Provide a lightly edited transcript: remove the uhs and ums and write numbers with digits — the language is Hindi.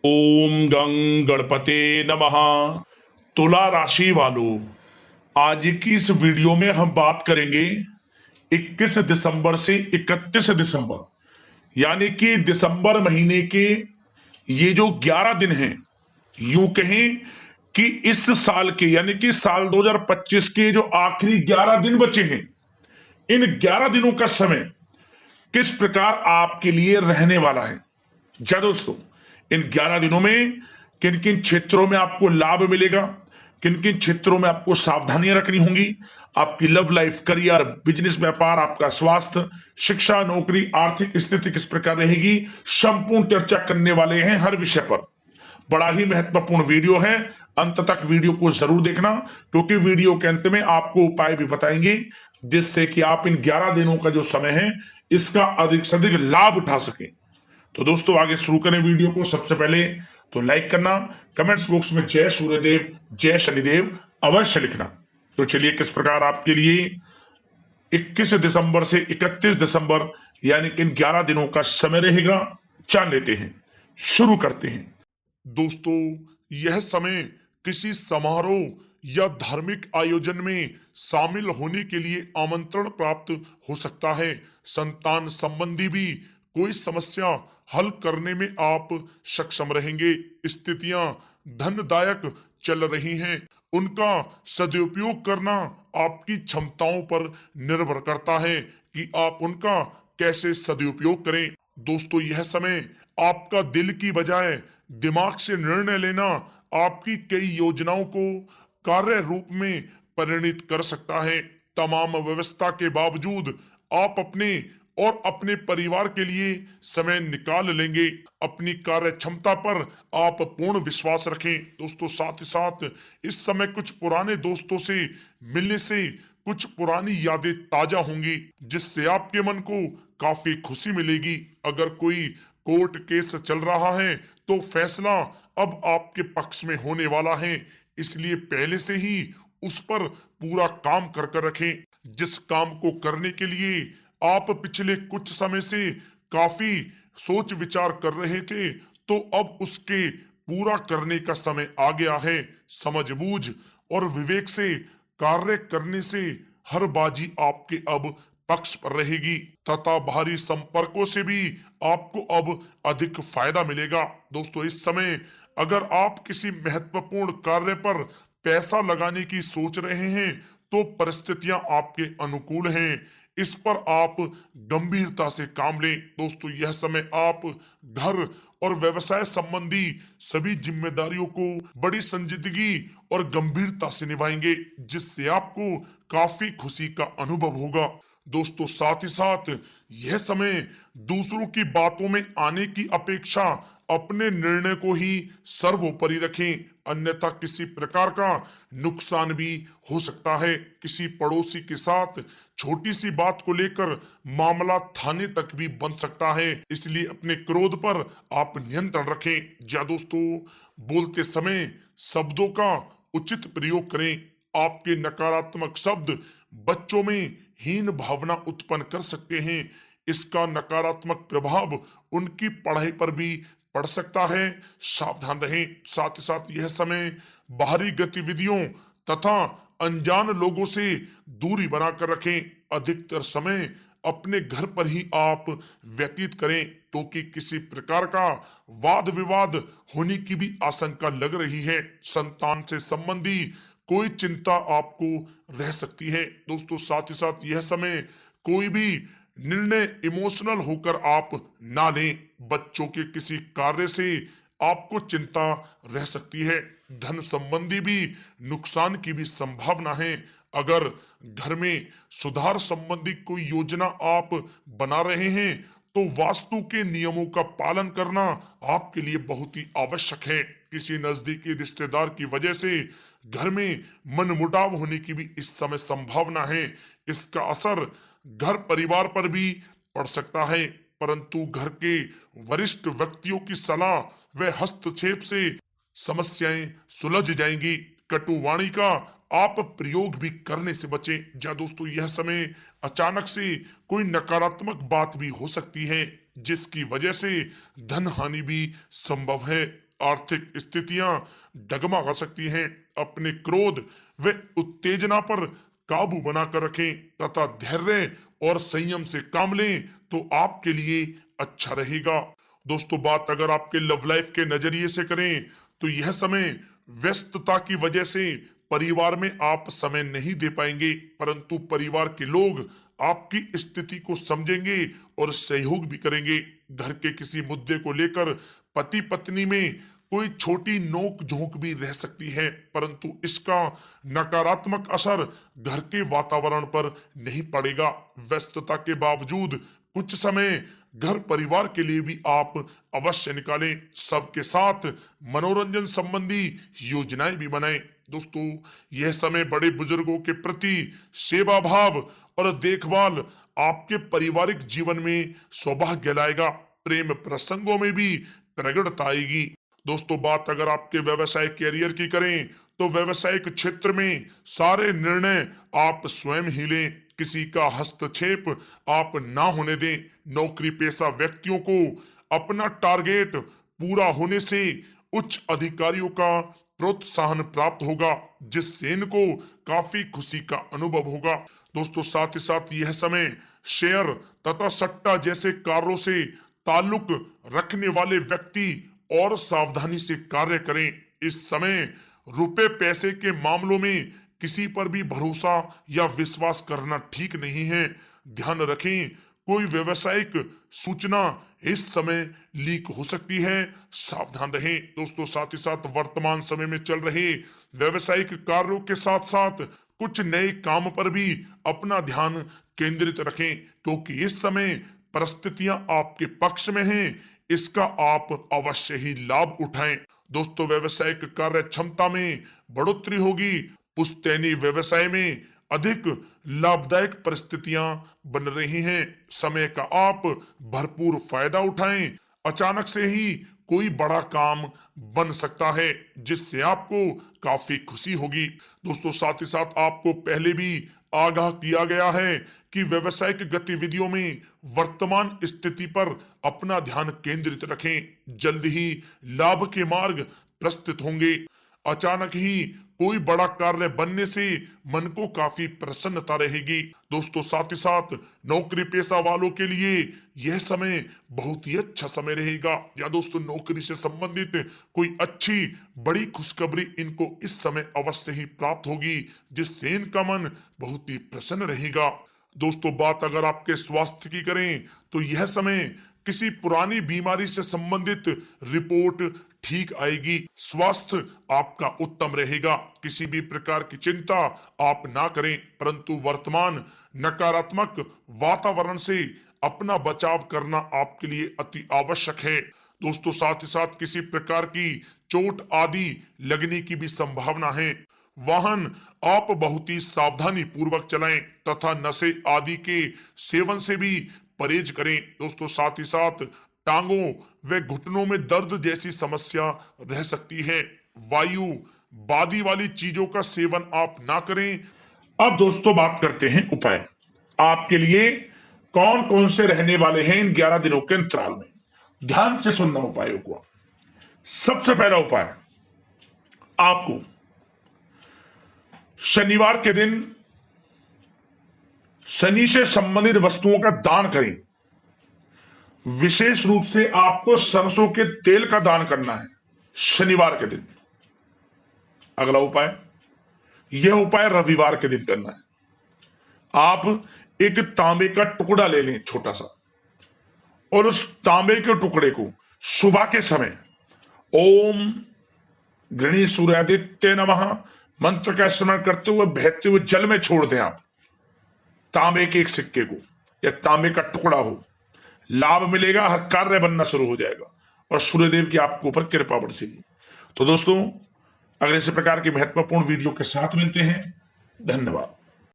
ओम गं गणपते नमः। तुला राशि वालों, आज की इस वीडियो में हम बात करेंगे 21 दिसंबर से 31 दिसंबर, यानी कि दिसंबर महीने के ये जो 11 दिन हैं, यूं कहें कि इस साल के यानी कि साल 2025 के जो आखिरी 11 दिन बचे हैं, इन 11 दिनों का समय किस प्रकार आपके लिए रहने वाला है। जा दोस्तों, इन 11 दिनों में किन किन क्षेत्रों में आपको लाभ मिलेगा, किन किन क्षेत्रों में आपको सावधानियां रखनी होंगी, आपकी लव लाइफ, करियर, बिजनेस, व्यापार, आपका स्वास्थ्य, शिक्षा, नौकरी, आर्थिक स्थिति किस प्रकार रहेगी, संपूर्ण चर्चा करने वाले हैं हर विषय पर। बड़ा ही महत्वपूर्ण वीडियो है, अंत तक वीडियो को जरूर देखना, क्योंकि वीडियो के अंत में आपको उपाय भी बताएंगे जिससे कि आप इन 11 दिनों का जो समय है इसका अधिक से अधिक लाभ उठा सकें। तो दोस्तों, आगे शुरू करें वीडियो को। सबसे पहले तो लाइक करना, कमेंट्स बॉक्स में जय सूर्यदेव जय शनिदेव अवश्य लिखना। तो चलिए, किस प्रकार आपके लिए 21 दिसंबर से 31 दिसंबर यानी कि इन 11 दिनों का समय रहेगा, जान लेते हैं। शुरू करते हैं। दोस्तों, यह समय किसी समारोह या धार्मिक आयोजन में शामिल होने के लिए आमंत्रण प्राप्त हो सकता है। संतान संबंधी भी कोई समस्या हल करने में आप सक्षम रहेंगे। स्थितियां धनदायक चल रही हैं, उनका सदुपयोग करना आपकी क्षमताओं पर निर्भर करता है कि आप उनका कैसे सदुपयोग करें। दोस्तों, यह समय आपका दिल की बजाय दिमाग से निर्णय लेना आपकी कई योजनाओं को कार्य रूप में परिणित कर सकता है। तमाम व्यवस्था के बावजूद आप अपने और अपने परिवार के लिए समय निकाल लेंगे। अपनी कार्य क्षमता पर आप पूर्ण विश्वास रखें। दोस्तों, साथ ही साथ इस समय कुछ पुराने दोस्तों से मिलने से कुछ पुरानी यादें ताजा होंगी, जिससे आपके मन को काफी खुशी मिलेगी। अगर कोई कोर्ट केस चल रहा है तो फैसला अब आपके पक्ष में होने वाला है, इसलिए पहले से ही उस पर पूरा काम कर कर रखें। जिस काम को करने के लिए आप पिछले कुछ समय से काफी सोच विचार कर रहे थे, तो अब उसके पूरा करने का समय आ गया है। समझबूझ और विवेक से कार्य करने से हर बाजी आपके अब पक्ष पर रहेगी तथा बाहरी संपर्कों से भी आपको अब अधिक फायदा मिलेगा। दोस्तों, इस समय अगर आप किसी महत्वपूर्ण कार्य पर पैसा लगाने की सोच रहे हैं तो परिस्थितियां आपके अनुकूल हैं। इस पर आप गंभीरता से काम लें। दोस्तों, यह समय आप घर और व्यवसाय संबंधी सभी जिम्मेदारियों को बड़ी संजीदगी और गंभीरता से निभाएंगे, जिससे आपको काफी खुशी का अनुभव होगा। दोस्तों, साथ ही साथ यह समय दूसरों की बातों में आने की अपेक्षा अपने निर्णय को ही सर्वोपरि रखें, अन्यथा किसी प्रकार का नुकसान भी हो सकता है। किसी पड़ोसी के साथ छोटी सी बात को लेकर मामला थाने तक भी बन सकता है, इसलिए अपने क्रोध पर आप नियंत्रण रखें। या दोस्तों, बोलते समय शब्दों का उचित प्रयोग करें। आपके नकारात्मक शब्द बच्चों में हीन भावना उत्पन्न कर सकते हैं। इसका नकारात्मक प्रभाव उनकी पढ़ाई पर भी पड़ सकता है। सावधान रहें। साथ ही साथ यह समय बाहरी गतिविधियों तथा अनजान लोगों से दूरी बनाकर रखें। अधिकतर समय अपने घर पर ही आप व्यतीत करें, क्योंकि किसी प्रकार का वाद विवाद होने की भी आशंका लग रही है। संतान से संबंधी कोई चिंता आपको रह सकती है। दोस्तों, साथ ही साथ यह समय कोई भी निर्णय इमोशनल होकर आप ना लें। बच्चों के किसी कार्य से आपको चिंता रह सकती है। धन संबंधी भी नुकसान की भी संभावना है। अगर घर में सुधार संबंधी कोई योजना आप बना रहे हैं तो वास्तु के नियमों का पालन करना आपके लिए बहुत ही आवश्यक है। किसी नजदीकी रिश्तेदार की वजह से घर में मनमुटाव होने की भी इस समय संभावना है। इसका असर घर परिवार पर भी पड़ सकता है, परंतु घर के वरिष्ठ व्यक्तियों की सलाह व हस्तक्षेप से समस्याएं सुलझ जाएंगी। कटुवाणी का आप प्रयोग भी करने से बचें। या दोस्तों, यह समय अचानक से कोई नकारात्मक बात भी हो सकती है, जिसकी वजह से धन हानि भी संभव है। आर्थिक स्थितियां डगमगा सकती हैं। अपने क्रोध व उत्तेजना पर काबू बनाकर रखें तथा धैर्य और संयम से काम लें तो आपके लिए अच्छा रहेगा। दोस्तों, बात अगर आपके लव लाइफ के नजरिए से करें तो यह समय व्यस्तता की वजह से परिवार में आप समय नहीं दे पाएंगे, परंतु परिवार के लोग आपकी स्थिति को समझेंगे और सहयोग भी करेंगे। घर के किसी मुद्दे को लेकर पति पत्नी में कोई छोटी नोक झोंक भी रह सकती है, परंतु इसका नकारात्मक असर घर के वातावरण पर नहीं पड़ेगा। व्यस्तता के बावजूद कुछ समय घर परिवार के लिए भी आप अवश्य निकालें। सबके साथ मनोरंजन संबंधी योजनाएं भी बनाएं। दोस्तों, यह समय बड़े बुजुर्गों के प्रति सेवा भाव और देखभाल आपके पारिवारिक जीवन में सौभाग्य लाएगा। प्रेम प्रसंगों में भी प्रगड़ता आएगी। दोस्तों, बात अगर आपके व्यवसाय कैरियर की करें तो व्यवसायिक क्षेत्र में सारे निर्णय आप स्वयं ही लें, किसी का हस्तक्षेप आप ना होने दें। नौकरी पेशा व्यक्तियों को अपना टारगेट पूरा होने से उच्च अधिकारियों का प्रोत्साहन प्राप्त होगा, जिससे इनको काफी खुशी का अनुभव होगा। दोस्तों, साथ ही साथ यह समय शेयर तथा सट्टा जैसे कार्यों से ताल्लुक रखने वाले व्यक्ति और सावधानी से कार्य करें। इस समय रुपए पैसे के मामलों में किसी पर भी भरोसा या विश्वास करना ठीक नहीं है। ध्यान रखें, कोई व्यवसायिक सूचना इस समय लीक हो सकती है, सावधान रहें। दोस्तों, साथ ही साथ वर्तमान समय में चल रहे व्यवसायिक कार्यों के साथ साथ कुछ नए काम पर भी अपना ध्यान केंद्रित रखें, क्योंकि इस समय परिस्थितियां आपके पक्ष में हैं। इसका आप अवश्य ही लाभ उठाएं। दोस्तों, व्यवसायिक कार्य क्षमता में बढ़ोतरी होगी। पुश्तैनी व्यवसाय में अधिक लाभदायक परिस्थितियां बन रही हैं। समय का आप भरपूर फायदा उठाएं। अचानक से ही कोई बड़ा काम बन सकता है, जिससे आपको काफी खुशी होगी। दोस्तों, साथ ही साथ आपको पहले भी आगाह किया गया है कि व्यवसायिक गतिविधियों में वर्तमान स्थिति पर अपना ध्यान केंद्रित रखें। जल्द ही लाभ के मार्ग प्रस्तुत होंगे। अचानक ही कोई बड़ा कार्य बनने से मन को काफी प्रसन्नता रहेगी। दोस्तों, साथ ही साथ नौकरी पेशा वालों के लिए यह समय बहुत ही अच्छा समय रहेगा। या दोस्तों, नौकरी से संबंधित कोई अच्छी बड़ी खुशखबरी इनको इस समय अवश्य ही प्राप्त होगी, जिससे इनका मन बहुत ही प्रसन्न रहेगा। दोस्तों, बात अगर आपके स्वास्थ्य की करें तो यह समय किसी पुरानी बीमारी से संबंधित रिपोर्ट ठीक आएगी। स्वास्थ्य आपका उत्तम रहेगा। किसी भी प्रकार की चिंता आप ना करें, परंतु वर्तमान नकारात्मक वातावरण से अपना बचाव करना आपके लिए अति आवश्यक है। दोस्तों, साथ ही साथ किसी प्रकार की चोट आदि लगने की भी संभावना है। वाहन आप बहुत ही सावधानी पूर्वक चलाएं तथा नशे आदि के सेवन से भी परहेज करें। दोस्तों, साथ ही साथ टांगों व घुटनों में दर्द जैसी समस्या रह सकती है। वायु बादी वाली चीजों का सेवन आप ना करें। अब दोस्तों, बात करते हैं उपाय। आपके लिए कौन कौन से रहने वाले हैं इन 11 दिनों के अंतराल में। ध्यान से सुनना उपायों को। सबसे पहला उपाय, आपको शनिवार के दिन शनि से संबंधित वस्तुओं का दान करें। विशेष रूप से आपको सरसों के तेल का दान करना है शनिवार के दिन। अगला उपाय, यह उपाय रविवार के दिन करना है। आप एक तांबे का टुकड़ा ले लें छोटा सा, और उस तांबे के टुकड़े को सुबह के समय ओम गृणी सूर्यादित्य नमः मंत्र का स्मरण करते हुए बहते हुए जल में छोड़ दें। आप तांबे के एक सिक्के को या तांबे का टुकड़ा हो, लाभ मिलेगा, हर कार्य बनना शुरू हो जाएगा और सूर्यदेव की आपके ऊपर कृपा बरसेगी। तो दोस्तों, अगले इसी प्रकार की महत्वपूर्ण वीडियो के साथ मिलते हैं। धन्यवाद।